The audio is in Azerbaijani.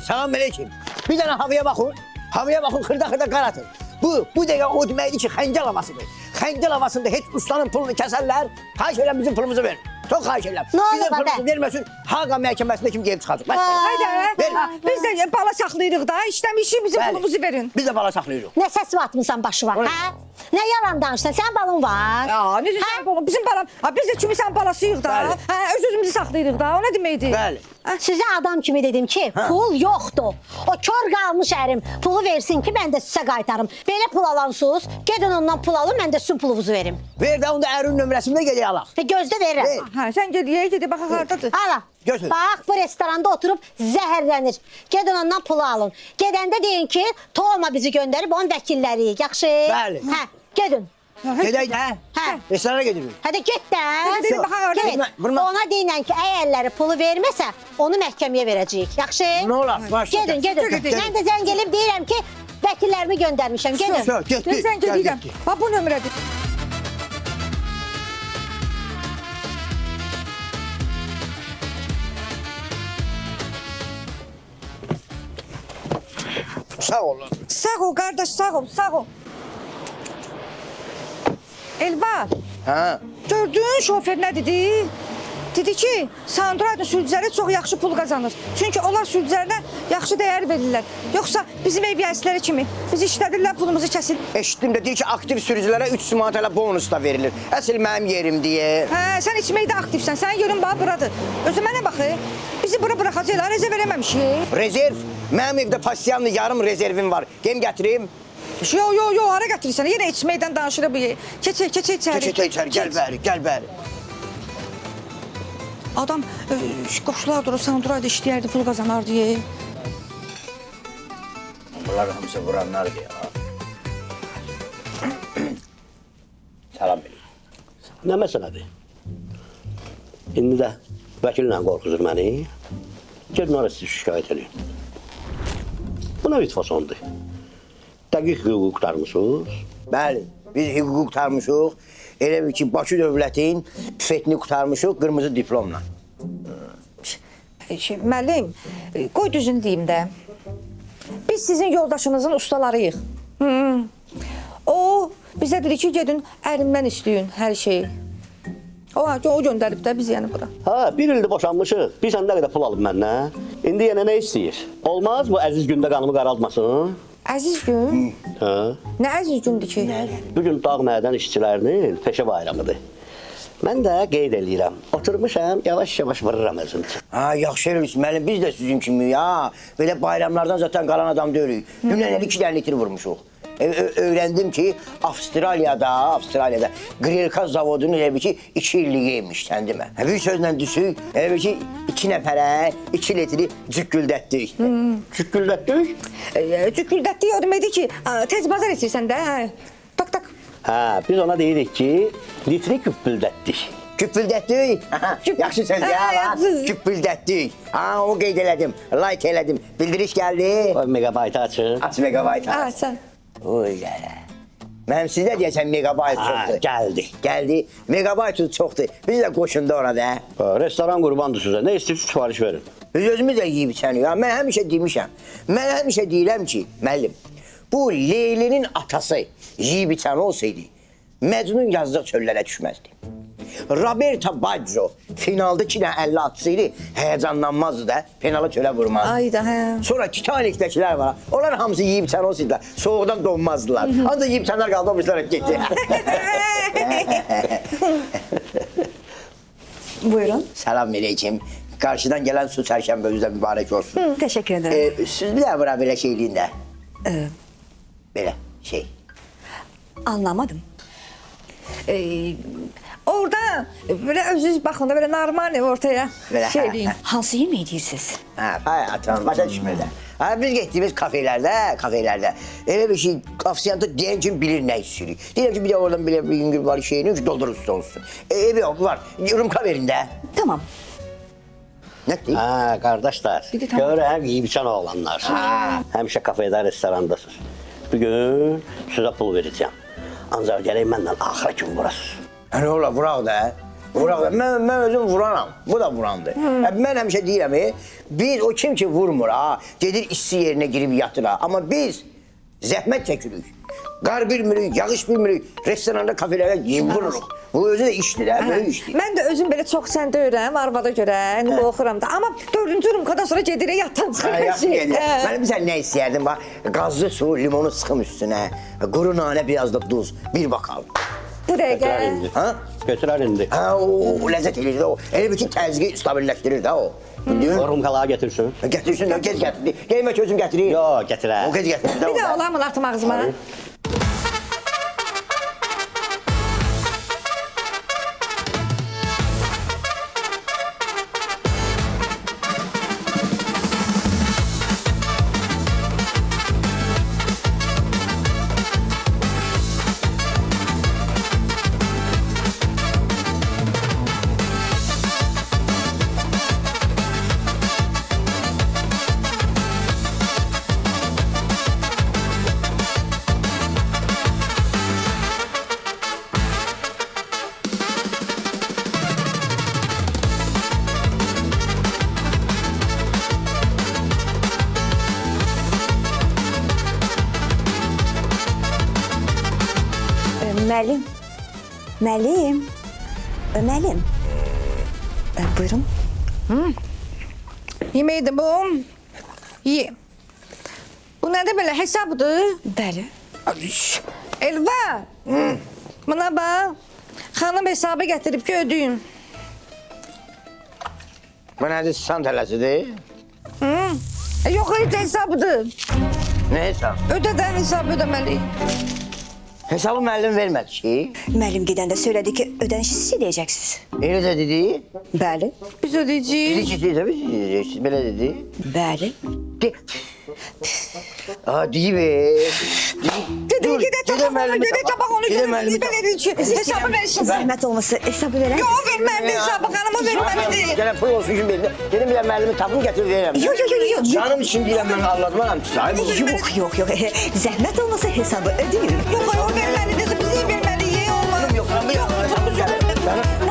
Salam aleyküm. Bir dənə havaya baxın. Havaya baxın, xırda-xırda qar atın. Bu dəqiqə o deməkdir ki, xəncəl havasıdır. Xəncəl havasında heç ustanın pulunu kəsərlər. Xahiş edirəm bizim pulumuzu verin. Çox xahiş edirəm. Nə oldu bizim baba? pulumuzu verməsin, Haqa məhkəməsində kim gəlib çıxacaq. Haydi. Biz de bala saxlayırıq da. İşləmişik bizim Bəli, pulumuzu verin. Biz də bala saxlayırıq. Nə səs atmısan başı var, hə? Nə yalan danışsan, sən balın var. Ya necə sən balon? Bizim balam. Ha biz də kimisən balasıyıq da. Bəli. Ha öz-özümüzü saxlayırıq da. O nə deməkdir? Bəli. Sizə adam kimi dedim ki, pul yoxdur. O kör qalmış ərim pulu versin ki, mən də sizə qaytarım. Belə pul alansınız, gedin ondan pul alın, mən də sizin pulunuzu verim. Ver də onda ərin nömrəsində gedək alaq. Və gözdə verirəm. Ver. Ha sən gediyə baxaq hardadır. Ala. Götür. Bax, bu restoranda oturub zəhərlənir. Gedin ondan pulu alın. Gedəndə deyin ki, Toma bizi göndərib onun vəkilləriyik. Yaxşı? Bəli. Hə, gedin. Gedək də. Hə. Restorana gedirik. Hadi get də. Gedin, baxaq orada. Get. Ona deyinən ki, əgərləri pulu verməsə, onu məhkəməyə verəcəyik. Yaxşı? Nə olar? Başla. Gedin, gedin. Gedin. Mən də zəng elib deyirəm ki, vəkillərimi göndərmişəm. Gedin. Getdik. Nə sən gedirəm? Ha bu nömrədir. Sağ olun. Sağ ol qardaş, sağ ol, sağ ol. Elva, Hə. gördün şofer nə dedi? Dedi ki, Sandrayın sürücüləri çox yaxşı pul qazanır. Çünki onlar sürücülərinə yaxşı dəyər verirlər. Yoxsa bizim ev yəsiləri kimi biz işlədirlər, pulumuzu kəsir. Eşitdim də deyir ki, aktiv sürücülərə 3 manat elə bonus da verilir. Əsl mənim yerim deyə. Hə, sən içməkdə aktivsən, sənin yerin bax buradır. Özü mənə baxı, bizi bura buraxacaqlar, rezerv eləməmişik. Rezerv? Mənim evdə pasiyanlı yarım rezervim var. Gem gətirim. Yo, hara gətirirsən? Yenə içməkdən danışırıq bu. Keç içəri. Keçə içəri, gəl bəri, gəl bəri. Adam qoşular durur, Sandrayda işləyərdi, pul qazanardı deyə. Bunlar hamısı vuranlardır ya. Salam verin. Nə məsələdir? İndi də vəkillə qorxuzur məni. Gedin oraya sizi şikayət edin. Bu nə vitfasondur? Dəqiq hüquq qurtarmışsınız. Bəli, biz hüquq qurtarmışıq. Elə bir ki, Bakı dövlətin tüfetini qurtarmışıq qırmızı diplomla. Müəllim, qoy düzünü deyim də. Biz sizin yoldaşınızın ustalarıyıq. O bizə dedi ki, gedin ərimdən istəyin hər şeyi. O göndərib də biz yəni bura. Ha, bir ildir boşanmışıq. Bilsən nə qədər pul alıb məndən? İndi yenə nə istəyir? Olmaz bu əziz gündə qanımı qaraltmasın? Əziz gün? Hə? Nə əziz gündür ki? Bugün dağ mədən işçilərinin peşə bayramıdır. Mən də qeyd eləyirəm. Oturmuşam, yavaş-yavaş vururam özüm üçün. Ha, yaxşı eləmişsin, müəllim, biz də sizin kimi ya. Belə bayramlardan zaten qalan adam deyilik. Dünən 2 dənə litr vurmuşuq. Öyrəndim ki, Avstraliyada Grelka zavodunun elə bir ki, 2 illigiymiş, sən demə. Bir sözlə düşük, elə bir ki, 2 nəfərə 2 litri cükküldətdik. Cükküldətdik? Cükküldətdik o deməkdir ki, tez bazar edirsən də. Tak. Hə, biz ona deyirik ki, litri küppüldətdik. Küppüldətdik. Yaxşı söz ya, yaxşı. küppüldətdik. Ha, o qeyd elədim, like elədim. Bildiriş gəldi. O megabaytı açın. Aç megabayt. Sən. Oy ya. Mənim sizdə deyəsən megabayt çoxdur. Gəldi. Gəldi. Megabayt çoxdur. Biz də qoşunda orada. Restoran qurbandır sizə. Nə istəyirsiniz sifariş verin. Biz özümüz də yeyib içənik. Ya, mən həmişə demişəm. Mən həmişə deyirəm ki, müəllim, bu Leylinin atası yeyib içən olsaydı, Məcnun yazdığı çöllərə düşməzdi. Roberto Baggio finalda 2 dənə 50 atsaydı, həyəcanlanmazdı da, penalı çölə vurmazdı. Ayda, hə. Sonra Titanik'dəkilər var, onlar hamısı yeyib içən olsaydılar, soğuqdan donmazdılar. Ancaq yeyib içənlər qaldı, o bizlərə getdi. Buyurun. Salam aleyküm. Qarşıdan gələn su çərşənbə üzrə mübarək olsun. Təşəkkür ederim. Siz bir də bura belə şey deyin də. Belə şey. Anlamadım. Orada böyle özünüz baxın da böyle normal ortaya Belə, şey hə, deyin. Hansı yemeği deyirsiniz? Ha, hayatım, başa düşmürlər. Ha, biz getdiyimiz kafelərdə elə bir şey, ofisiyanta deyən kim bilir nə istəyirik. Deyirəm ki, bir də oradan belə bir yüngül var şeyini ki, doldurur üstə olsun. Evi yok, var. Rumka verin də. Tamam. Nə deyil? Ha, qardaşlar, Bir də tamam. görürəm yeyib içən oğlanlar. Həmişə kafedə, restorandasınız. Bugün sizə pul verəcəm. Ancaq gələk məndən axıra kimi vurasınız. Nə ola, vuraq da. Vuraq. Mən özüm vuranam. Bu da vurandır. Mən həmişə deyirəm, biz o kim ki vurmur ha, gedir issi yerinə girib yatır ha. Amma biz zəhmət çəkirik. Qar bilmirik, yağış bilmirik, restoranda, kafelərə vururuq. Bu özü də işdir, böyük işdir. Mən də özüm belə çox səndə öyrəm, arvada görə, indi qorxuram da. Amma 4-cü rumkadan sonra gedirək yatdan çıxır. Mən bilsən nə istəyərdim? Bax, qazlı su, limonu sıxım üstünə, quru nanə, biraz da duz, bir bakal. Bu Götürər dəqiqə. indi. Ha? Götürər indi. Ha, o ləzzət edir də o. Elə bütün təzyiqi stabilləşdirir də o. Bildin? O rumkaları getirsin. Gətirsin də, gez gətir. Yemək özüm gətirir. Yox, gətirər. O gez gətirir də Bir o. də olar mı atım ağzıma? Müəllim. Müəllim. Müəllim. Buyurun. Yeməkdir bu. Ye. Bu nədir belə hesabıdır? Bəli. Elva. Buna bax. Xanım hesabı gətirib ki, ödəyim. Bu nədir, san tələsidir? Yox, heç hesabıdır. Nə hesab? Ödə də hesabı ödəməliyik. Hesabı müəllim vermədi ki. Müəllim gedəndə söylədi ki, ödənişi siz edəcəksiniz. Elə də dedi. Bəli. Biz ödəyəcəyik. Dedi ki, siz edəcəksiniz, belə dedi. Bəli. De. Aa, deyib. Gedə çapaq onu, gedə çapaq onu. Biz belə dedik ki, hesabı versin. Zəhmət olmasa hesabı verər Yox, misiniz? verməli hesabı, xanıma verməlidir. Gələn pul olsun üçün verin. Dedim bir də müəllimi tapım gətirib verirəm. Yox. Canım için deyirəm, mən anlatmaram. Sahibi Yox. Zəhmət olmasa hesabı ödəyin. Yox, verməlidir, bizi verməliyik. Olmaz. Yox, yox.